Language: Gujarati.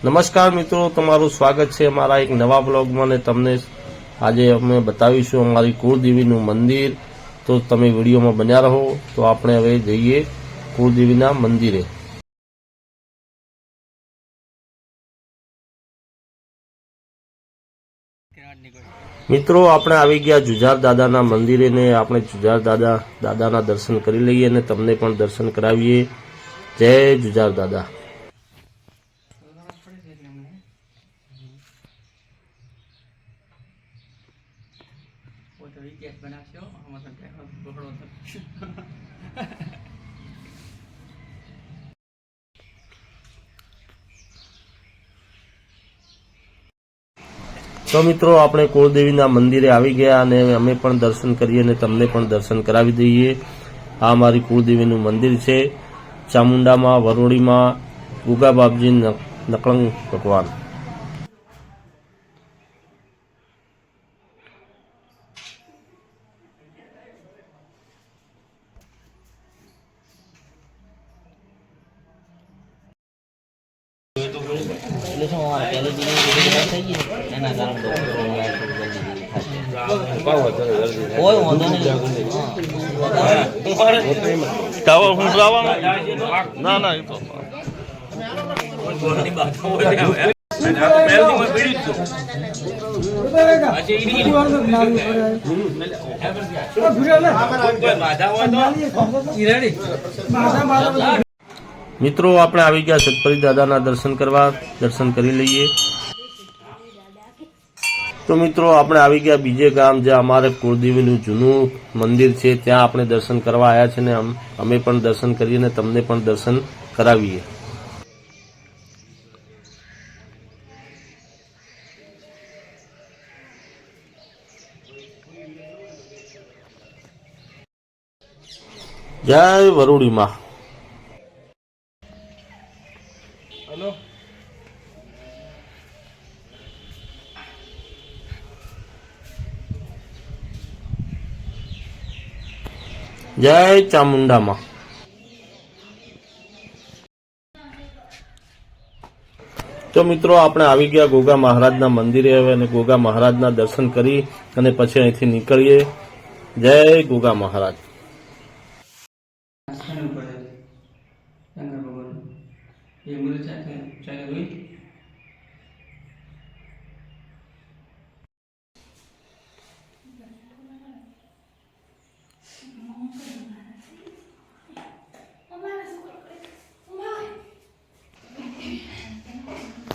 નમસ્કાર મિત્રો, તમારું સ્વાગત છે અમારા એક નવા બ્લોગમાં ને તમને આજે અમે બતાવીશું અમારી કુળદેવીનું મંદિર। તો તમે વિડીયોમાં બન્યા રહો। તો આપણે હવે જઈએ કુળદેવીના મંદિરે। મિત્રો આપણે આવી ગયા જુજાર દાદાના મંદિરે ને આપણે જુજાર દાદાના દર્શન કરી લઈએ અને તમને પણ દર્શન કરાવીએ। જય જુજાર દાદા। તો મિત્રો આપણે કુળદેવીના મંદિરે આવી ગયા અને અમે પણ દર્શન કરીએ અને તમને પણ દર્શન કરાવી દઈએ। આ અમારી કુળદેવીનું મંદિર છે, ચામુંડામાં વરોડીમાં ગુગા બાપજી નકળંગ ભગવાન। મિત્રો આપણે આવી ગયા સતપરી દાદાના દર્શન કરવા, દર્શન કરી લઈએ। તો મિત્રો આપણે આવી ગયા બીજે ગામ જ્યાં અમારે કુળદેવીનું જૂનું મંદિર છે, ત્યાં આપણે દર્શન કરવા આવ્યા છે ને અમે પણ દર્શન કરીએ ને તમને પણ દર્શન કરાવીએ। જય વરુડીમાં। જય ચામુંડામાં। તો મિત્રો આપણે આવી ગયા ગોગા મહારાજના મંદિરે હવે અને ગોગા મહારાજના દર્શન કરી અને પછી અહીંથી નીકળીએ। જય ગોગા મહારાજ। શંકર ભગવાન એ મુરત ચાલે